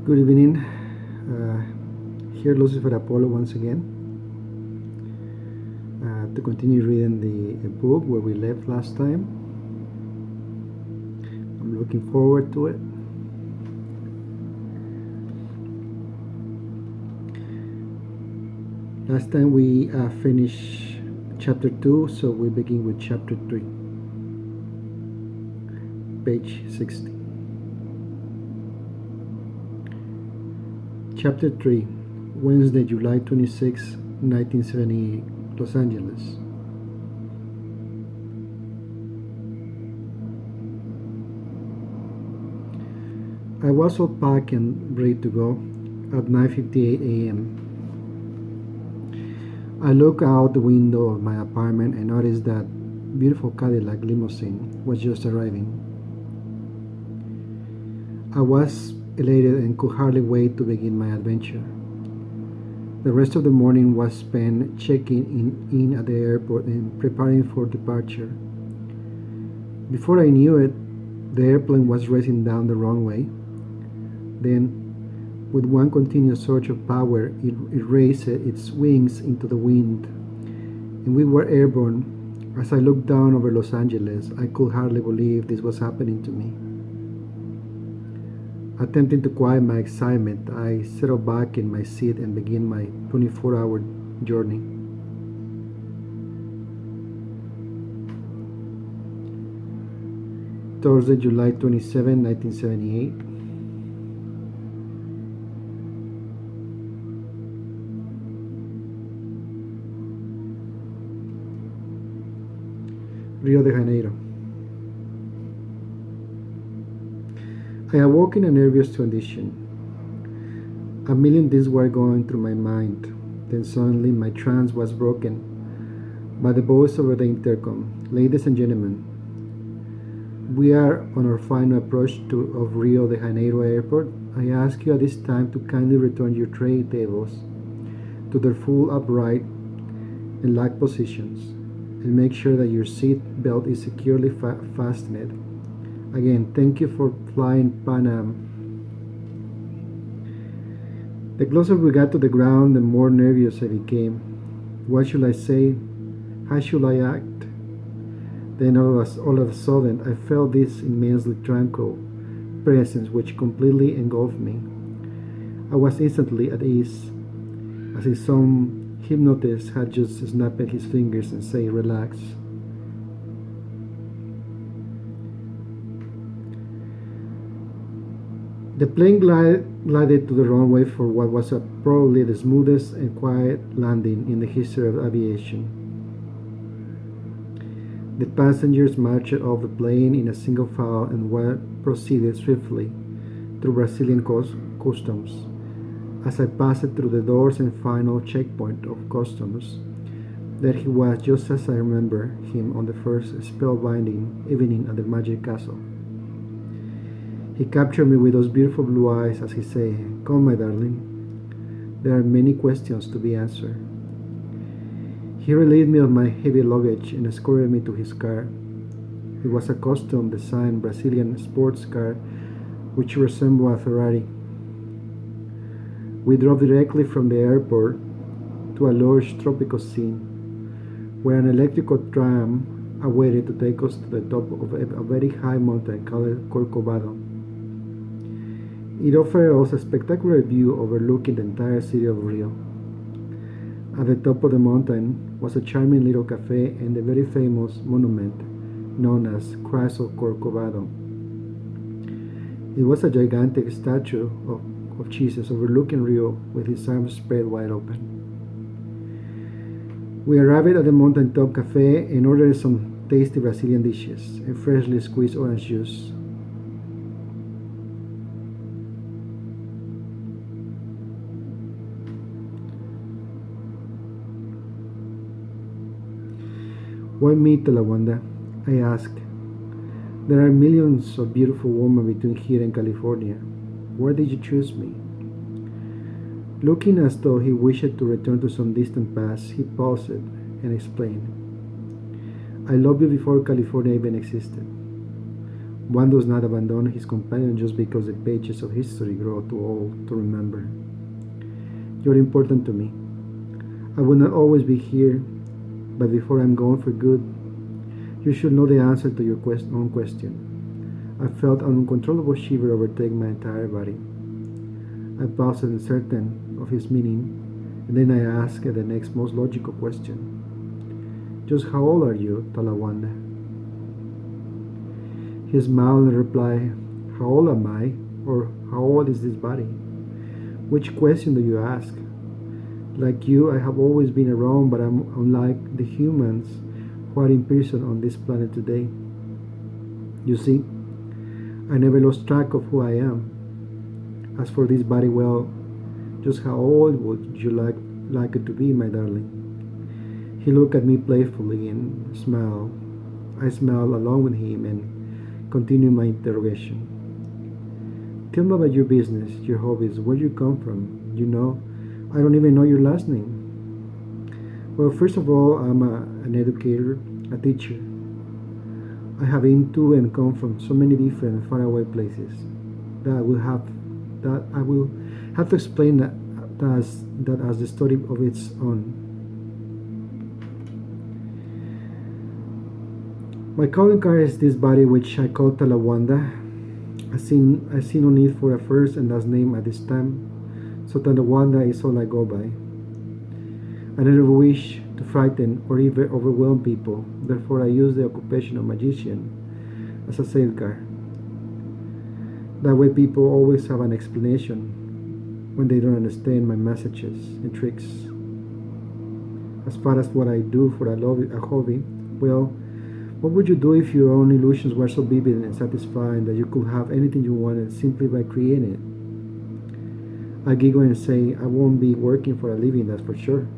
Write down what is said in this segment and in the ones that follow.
Good evening. Here Lucifer Apollo once again to continue reading the book where we left last time. I'm looking forward to it. Last time we finished chapter 2, so we begin with chapter 3, page 60. Chapter 3, Wednesday, July 26, 1978, Los Angeles. I was all packed and ready to go at 9:58 a.m. I looked out the window of my apartment and noticed that beautiful Cadillac limousine was just arriving. I was elated and could hardly wait to begin my adventure. The rest of the morning was spent checking in at the airport and preparing for departure. Before I knew it, the airplane was racing down the runway. Then, with one continuous surge of power, it raised its wings into the wind, and we were airborne. As I looked down over Los Angeles, I could hardly believe this was happening to me. Attempting to quiet my excitement, I settled back in my seat and began my 24-hour journey. Thursday, July 27, 1978. Rio de Janeiro. I awoke in a nervous condition. A million things were going through my mind. Then suddenly my trance was broken by the voice over the intercom. Ladies and gentlemen, we are on our final approach of Rio de Janeiro Airport. I ask you at this time to kindly return your tray tables to their full upright and locked positions, and make sure that your seat belt is securely fastened. Again, thank you for flying Pan Am. The closer we got to the ground, the more nervous I became. What should I say? How should I act? Then all of a sudden, I felt this immensely tranquil presence which completely engulfed me. I was instantly at ease, as if some hypnotist had just snapped his fingers and said, "Relax." The plane glided to the runway for what was probably the smoothest and quiet landing in the history of aviation. The passengers marched off the plane in a single file and proceeded swiftly through Brazilian customs. As I passed through the doors and final checkpoint of customs, there he was, just as I remember him on the first spellbinding evening at the Magic Castle. He captured me with those beautiful blue eyes as he said, "Come, my darling, there are many questions to be answered." He relieved me of my heavy luggage and escorted me to his car. It was a custom-designed Brazilian sports car which resembled a Ferrari. We drove directly from the airport to a lush tropical scene, where an electrical tram awaited to take us to the top of a very high mountain called Corcovado. It offered us a spectacular view overlooking the entire city of Rio. At the top of the mountain was a charming little cafe and the very famous monument known as Christ of Corcovado. It was a gigantic statue of Jesus overlooking Rio with his arms spread wide open. We arrived at the mountaintop cafe and ordered some tasty Brazilian dishes and freshly squeezed orange juice. Why me, Telawanda? I asked. There are millions of beautiful women between here and California. Why did you choose me? Looking as though he wished to return to some distant past, he paused and explained. I loved you before California even existed. One does not abandon his companion just because the pages of history grow too old to remember. You're important to me. I will not always be here, but before I'm gone for good, you should know the answer to your own question. I felt an uncontrollable shiver overtake my entire body. I paused uncertain of his meaning, and then I asked the next most logical question. Just how old are you, Talawanda? He smiled and replied, how old am I? Or how old is this body? Which question do you ask? Like you, I have always been around, but I'm unlike the humans who are in prison on this planet today. You see, I never lost track of who I am. As for this body, well, just how old would you like it to be, my darling? He looked at me playfully and smiled. I smiled along with him and continued my interrogation. Tell me about your business, your hobbies, where you come from. You know, I don't even know your last name. Well, first of all, I'm an educator, a teacher. I have been to and come from so many different faraway places that I will have to explain that as the story of its own. My calling card is this body which I call Talawanda. I see no need for a first and last name at this time, so Talawanda is all I go by. I never wish to frighten or even overwhelm people, therefore I use the occupation of magician as a safeguard. That way people always have an explanation when they don't understand my messages and tricks. As far as what I do for a hobby, well, what would you do if your own illusions were so vivid and satisfying that you could have anything you wanted simply by creating it? I giggle and say, I won't be working for a living, that's for sure.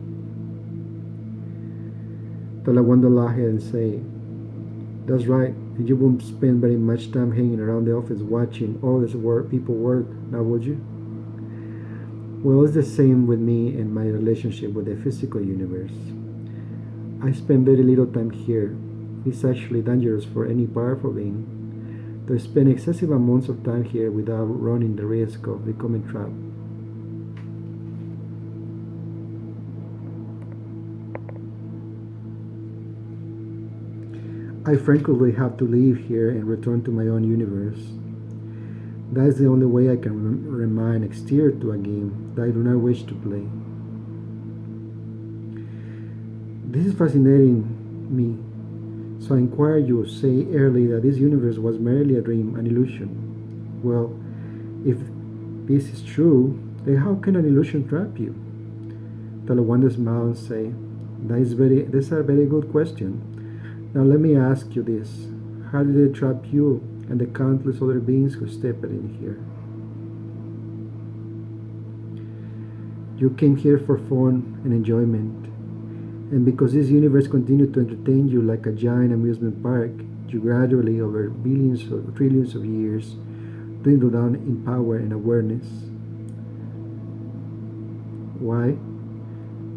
Talawanda laughed and say, that's right, and you won't spend very much time hanging around the office watching all this people work, now would you? Well, it's the same with me and my relationship with the physical universe. I spend very little time here. It's actually dangerous for any powerful being to spend excessive amounts of time here without running the risk of becoming trapped. I frankly have to leave here and return to my own universe. That is the only way I can remain exterior to a game that I do not wish to play. This is fascinating me. So I inquire you say early that this universe was merely a dream, an illusion. Well, if this is true, then how can an illusion trap you? Talawanda smiled and say, that's a very good question. Now let me ask you this. How did they trap you and the countless other beings who stepped in here? You came here for fun and enjoyment. And because this universe continued to entertain you like a giant amusement park, you gradually, over billions or trillions of years, dwindled down in power and awareness. Why?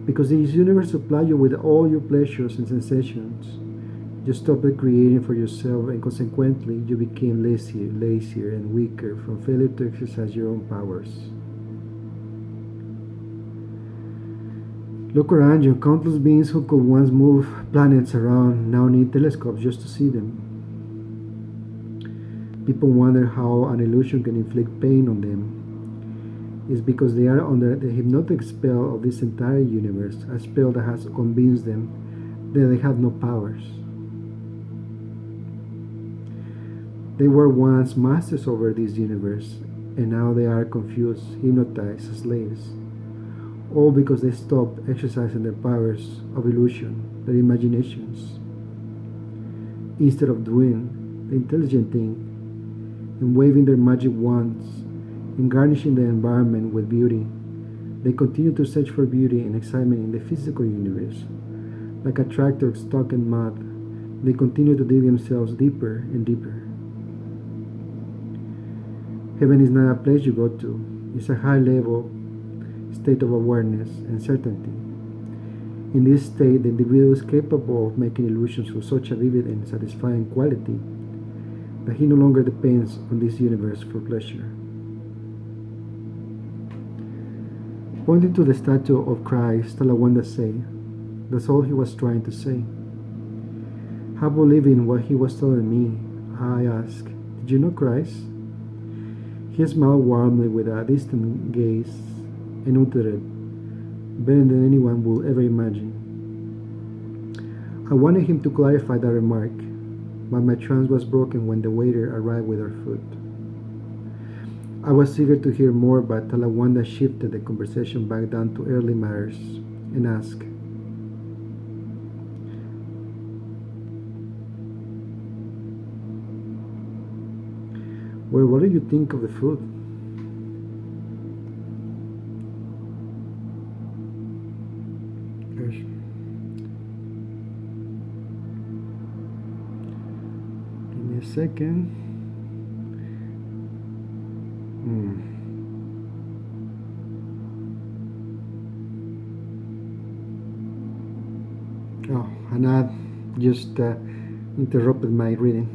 Because this universe supplied you with all your pleasures and sensations. You stopped creating for yourself, and consequently, you became lazier, and weaker from failure to exercise your own powers. Look around you. Countless beings who could once move planets around now need telescopes just to see them. People wonder how an illusion can inflict pain on them. It's because they are under the hypnotic spell of this entire universe, a spell that has convinced them that they have no powers. They were once masters over this universe, and now they are confused, hypnotized as slaves. All because they stopped exercising their powers of illusion, their imaginations. Instead of doing the intelligent thing and waving their magic wands and garnishing the environment with beauty, they continue to search for beauty and excitement in the physical universe. Like a tractor stuck in mud, they continue to dig themselves deeper and deeper. Heaven is not a place you go to. It's a high level state of awareness and certainty. In this state, the individual is capable of making illusions of such a vivid and satisfying quality that he no longer depends on this universe for pleasure. Pointing to the statue of Christ, Talawanda said, "That's all he was trying to say." Half believing what he was telling me, I asked, "Did you know Christ?" He smiled warmly with a distant gaze and uttered, "Better than anyone would ever imagine." I wanted him to clarify that remark, but my trance was broken when the waiter arrived with our food. I was eager to hear more, but Talawanda shifted the conversation back down to earthly matters and asked, "Well, what do you think of the food?" Gosh. Give me a second. Oh, Anad just interrupted my reading.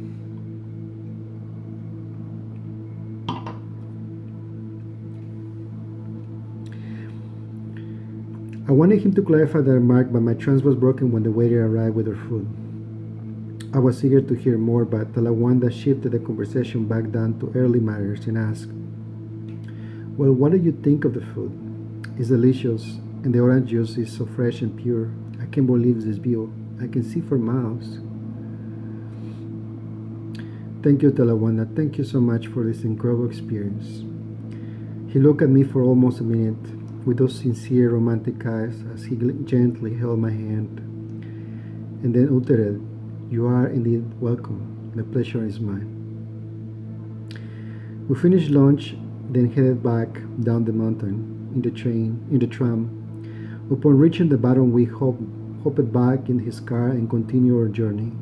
I wanted him to clarify the remark, but my trance was broken when the waiter arrived with our food. I was eager to hear more, but Talawanda shifted the conversation back down to earthly matters and asked, "Well, what do you think of the food?" "It's delicious, and the orange juice is so fresh and pure. I can't believe this view. I can see for miles." "Thank you, Talawanda. Thank you so much for this incredible experience." He looked at me for almost a minute with those sincere, romantic eyes as he gently held my hand, and then uttered, "You are indeed welcome. The pleasure is mine." We finished lunch, then headed back down the mountain in the tram. Upon reaching the bottom, we hopped back in his car and continued our journey.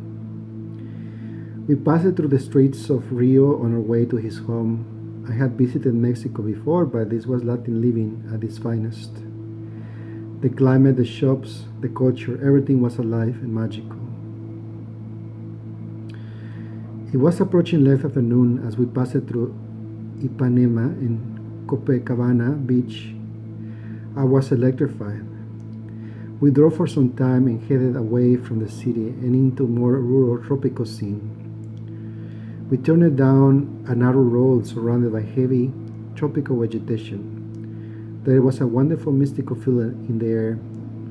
We passed through the streets of Rio on our way to his home. I had visited Mexico before, but this was Latin living at its finest. The climate, the shops, the culture, everything was alive and magical. It was approaching late afternoon as we passed through Ipanema and Copacabana Beach. I was electrified. We drove for some time and headed away from the city and into more rural tropical scene. We turned down a narrow road surrounded by heavy tropical vegetation. There was a wonderful mystical feeling in the air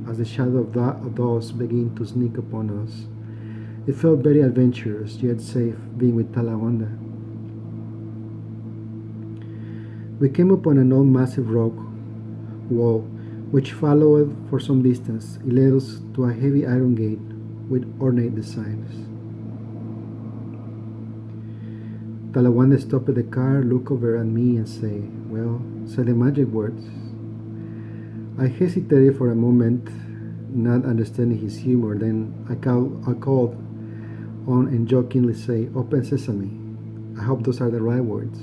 as the shadow of those began to sneak upon us. It felt very adventurous, yet safe, being with Talawanda. We came upon an old massive rock wall, which followed for some distance. It led us to a heavy iron gate with ornate designs. Talawanda stopped the car, looked over at me, and said, "Well, say the magic words." I hesitated for a moment, not understanding his humor. Then I called on and jokingly said, "Open sesame." I hope those are the right words.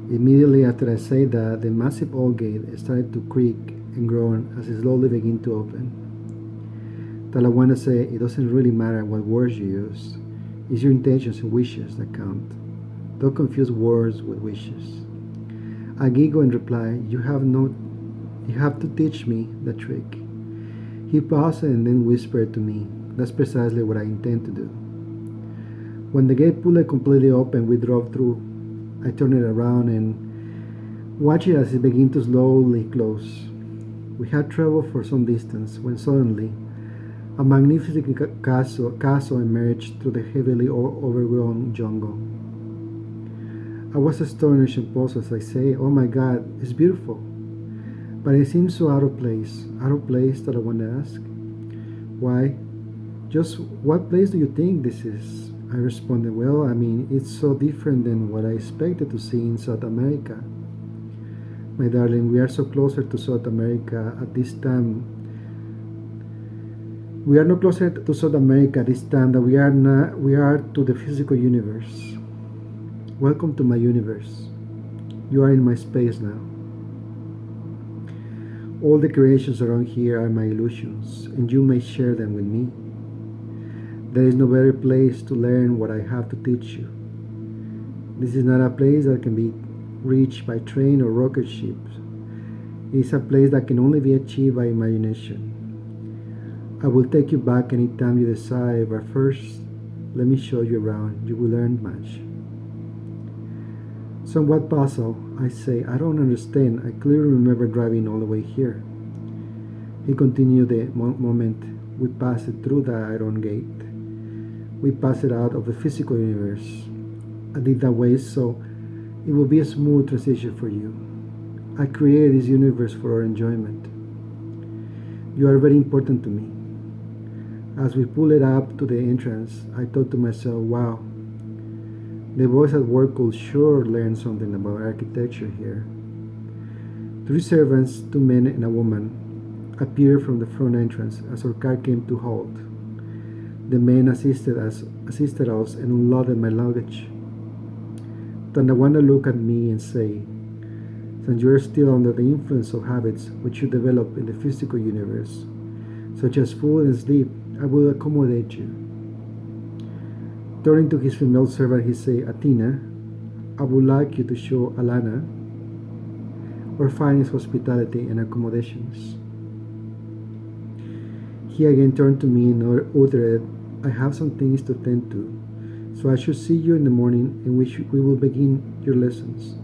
Immediately after I said that, the massive old gate started to creak and groan as it slowly began to open. Talawanda said, "It doesn't really matter what words you use. It's your intentions and wishes that count. Don't confuse words with wishes." I giggled and replied, You have to teach me the trick." He paused and then whispered to me, "That's precisely what I intend to do." When the gate pulled completely open, we drove through. I turned it around and watched it as it began to slowly close. We had traveled for some distance when suddenly a magnificent castle emerged through the heavily overgrown jungle. I was astonished and paused as I say, "Oh my God, it's beautiful." But it seems so out of place. Out of place, that I want to ask. "Why, just what place do you think this is?" I responded, "Well, I mean, it's so different than what I expected to see in South America." "My darling, we are so closer to South America at this time. We are no closer to South America this time than we are to the physical universe. Welcome to my universe. You are in my space now. All the creations around here are my illusions, and you may share them with me." There is no better place to learn what I have to teach you. This is not a place that can be reached by train or rocket ship. It is a place that can only be achieved by imagination. I will take you back anytime you desire, but first, let me show you around. You will learn much. Somewhat puzzled, I say, I don't understand. I clearly remember driving all the way here. He continued the moment we passed through the iron gate. We passed out of the physical universe. I did that way so it will be a smooth transition for you. I created this universe for our enjoyment. You are very important to me. As we pulled up to the entrance, I thought to myself, wow, the boys at work could sure learn something about architecture here. Three servants, two men and a woman, appeared from the front entrance as our car came to halt. The men assisted us and unloaded my luggage. Then the one looked at me and said, since you are still under the influence of habits which you develop in the physical universe, such as food and sleep, I will accommodate you. Turning to his female servant, he said, Athena, I would like you to show Alana our finest hospitality and accommodations. He again turned to me and uttered, I have some things to tend to, so I should see you in the morning in which we will begin your lessons.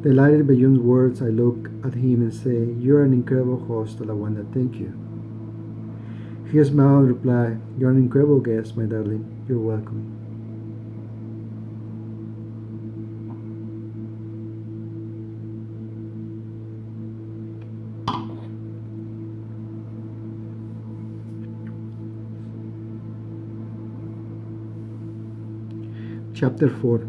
Delighted by John's words, I look at him and say, you're an incredible host, Alawanda, thank you. He smiled and replied, you're an incredible guest, my darling, you're welcome. Chapter 4.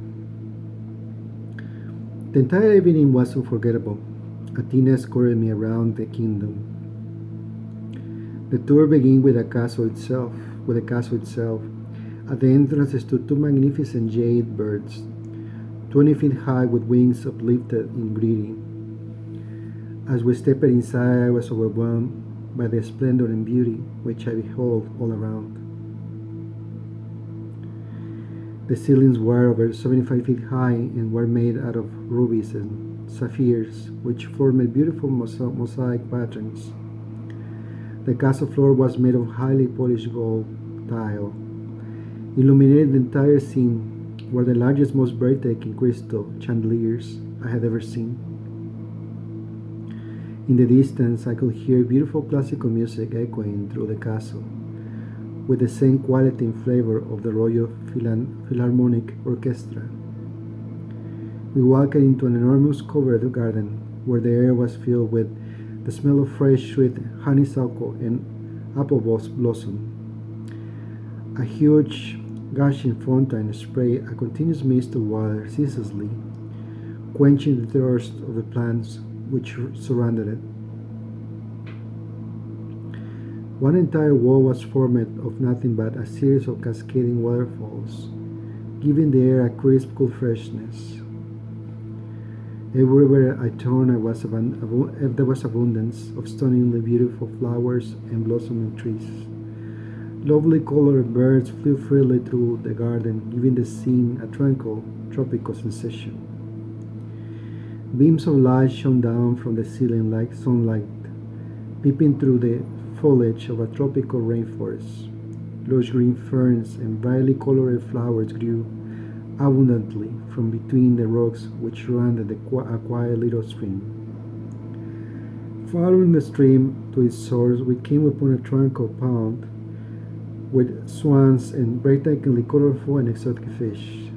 The entire evening was unforgettable. Athena escorted me around the kingdom. The tour began with the castle itself. At the entrance stood two magnificent jade birds, 20 feet high with wings uplifted in greeting. As we stepped inside, I was overwhelmed by the splendor and beauty which I beheld all around. The ceilings were over 75 feet high and were made out of rubies and sapphires, which formed beautiful mosaic patterns. The castle floor was made of highly polished gold tile. Illuminating the entire scene were the largest, most breathtaking crystal chandeliers I had ever seen. In the distance, I could hear beautiful classical music echoing through the castle, with the same quality and flavor of the Royal Philharmonic Orchestra. We walked into an enormous covered garden where the air was filled with the smell of fresh, sweet honeysuckle and apple blossom. A huge, gushing fountain sprayed a continuous mist of water ceaselessly, quenching the thirst of the plants which surrounded it. One entire wall was formed of nothing but a series of cascading waterfalls, giving the air a crisp, cool freshness. Everywhere I turned, there was abundance of stunningly beautiful flowers and blossoming trees. Lovely colored birds flew freely through the garden, giving the scene a tranquil, tropical sensation. Beams of light shone down from the ceiling like sunlight, peeping through the foliage of a tropical rainforest. Lush green ferns and brightly colored flowers grew abundantly from between the rocks which surrounded a quiet little stream. Following the stream to its source, we came upon a tranquil pond with swans and breathtakingly colorful and exotic fish.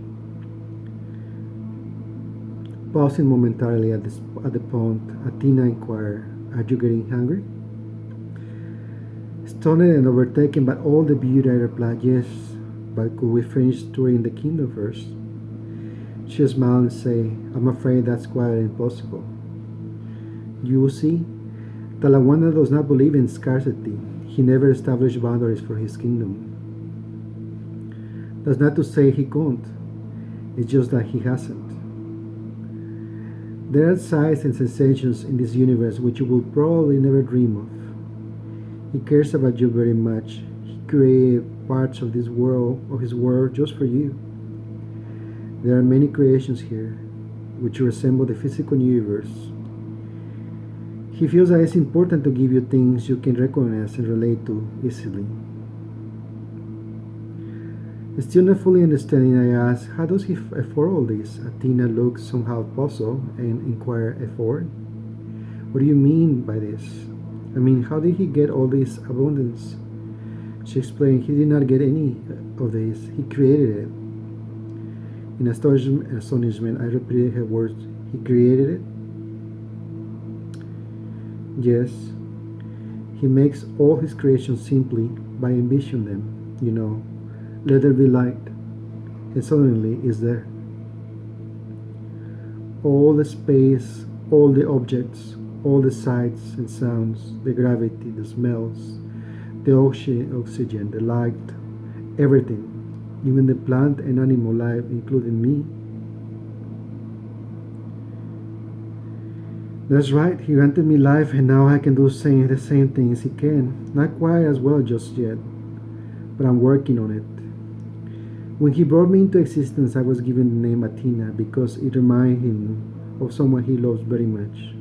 Pausing momentarily at the pond, Athena inquired, are you getting hungry? Stunned and overtaken by all the beauty, I replied, yes, but could we finish touring the kingdom first? She smiled and said, I'm afraid that's quite impossible. You see, Talawanda does not believe in scarcity. He never established boundaries for his kingdom. That's not to say he can't. It's just that he hasn't. There are sights and sensations in this universe which you will probably never dream of. He cares about you very much. He created parts of this world, of his world, just for you. There are many creations here, which resemble the physical universe. He feels that it's important to give you things you can recognize and relate to easily. Still not fully understanding, I ask, how does he afford all this? Athena looks somehow puzzled and inquires, afford? What do you mean by this? I mean, how did he get all this abundance? She explained, he did not get any of this, he created it. In astonishment, I repeated her words, he created it? Yes, he makes all his creations simply by envisioning them, let there be light, and suddenly it's there. All the space, all the objects, all the sights and sounds, the gravity, the smells, the oxygen, the light, everything, even the plant and animal life, including me. That's right, he granted me life, and now I can do the same things he can. Not quite as well just yet, but I'm working on it. When he brought me into existence, I was given the name Athena because it reminded him of someone he loves very much.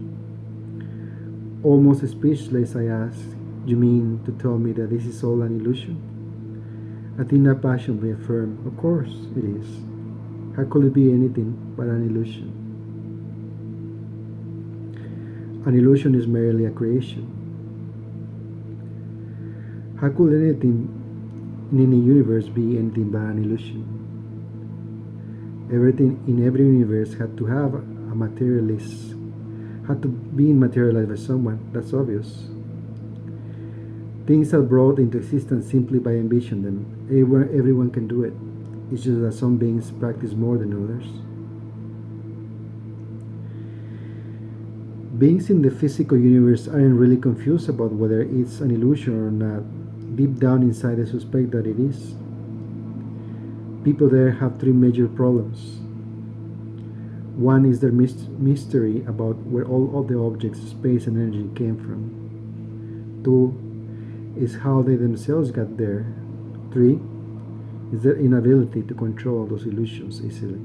Almost speechless, I asked, you mean to tell me that this is all an illusion? Athena passionately affirmed, of course it is. How could it be anything but an illusion? An illusion is merely a creation. How could anything in any universe be anything but an illusion? Everything in every universe had to have a materialist, had to be materialized by someone, that's obvious. Things are brought into existence simply by envisioning them. Everyone can do it. It's just that some beings practice more than others. Beings in the physical universe aren't really confused about whether it's an illusion or not. Deep down inside, they suspect that it is. People there have three major problems. One is their mystery about where all of the objects, space, and energy came from. Two is how they themselves got there. Three is their inability to control those illusions easily.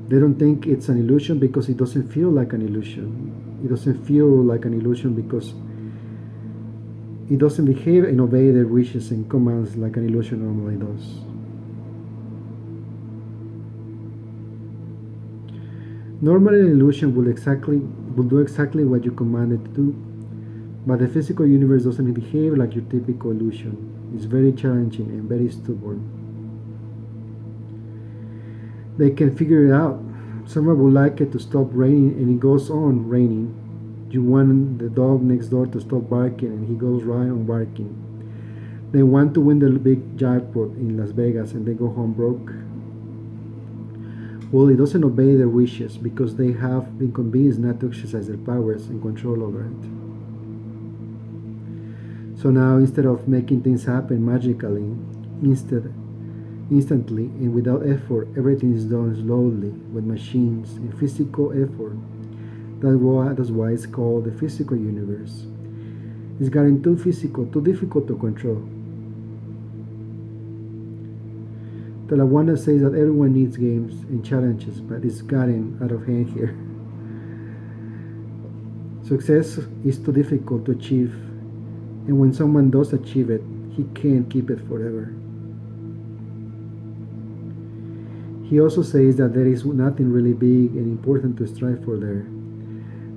They don't think it's an illusion because it doesn't feel like an illusion. It doesn't feel like an illusion because it doesn't behave and obey their wishes and commands like an illusion normally does. Normally, an illusion will do exactly what you command it to do, but the physical universe doesn't behave like your typical illusion. It's very challenging and very stubborn. They can figure it out. Someone would like it to stop raining and it goes on raining. You want the dog next door to stop barking and he goes right on barking. They want to win the big jackpot in Las Vegas and they go home broke. Well, it doesn't obey their wishes because they have been convinced not to exercise their powers and control over it. So now, instead of making things happen magically, instantly and without effort, everything is done slowly with machines and physical effort. That's why it's called the physical universe. It's gotten too physical, too difficult to control. Talawanda says that everyone needs games and challenges, but it's gotten out of hand here. Success is too difficult to achieve, and when someone does achieve it, he can't keep it forever. He also says that there is nothing really big and important to strive for there.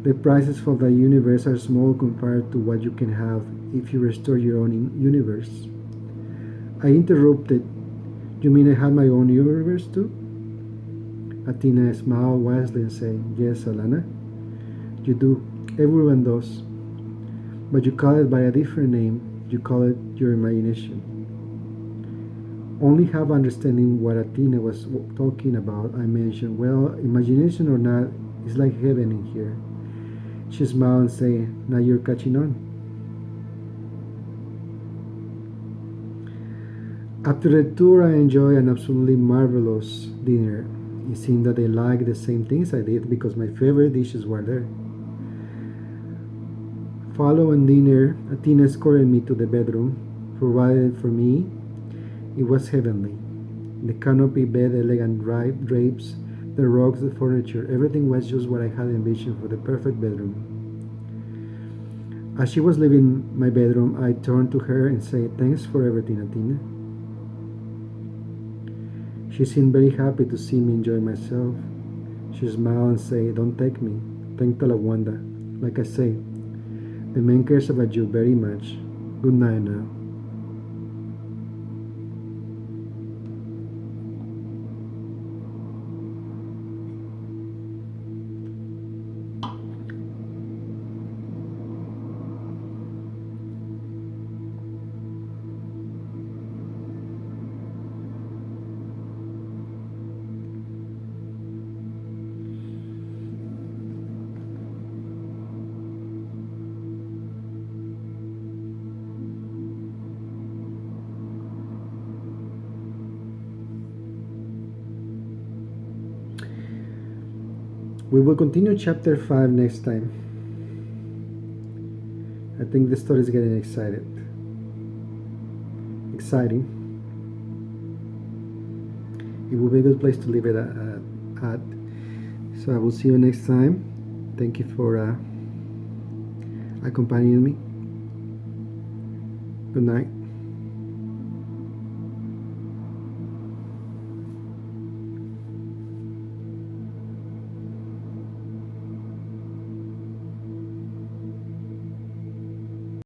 The prices for the universe are small compared to what you can have if you restore your own universe. I interrupted. You mean I had my own universe too? Athena smiled wisely and said, yes, Alana, you do. Everyone does. But you call it by a different name. You call it your imagination. Only have understanding what Athena was talking about. I mentioned, well, imagination or not, it's like heaven in here. She smiled and said, now you're catching on. After the tour, I enjoyed an absolutely marvelous dinner. It seemed that they liked the same things I did because my favorite dishes were there. Following dinner, Athena escorted me to the bedroom, provided for me. It was heavenly. The canopy bed, elegant drapes, the rugs, the furniture, everything was just what I had envisioned for the perfect bedroom. As she was leaving my bedroom, I turned to her and said, "Thanks for everything, Athena." She seemed very happy to see me enjoy myself. She smiled and said, "Don't take me. Thank Talawanda. Like I say, the man cares about you very much. Good night now." We will continue chapter 5 next time. I think the story is getting exciting. It will be a good place to leave it at. So I will see you next time. Thank you for accompanying me. Good night.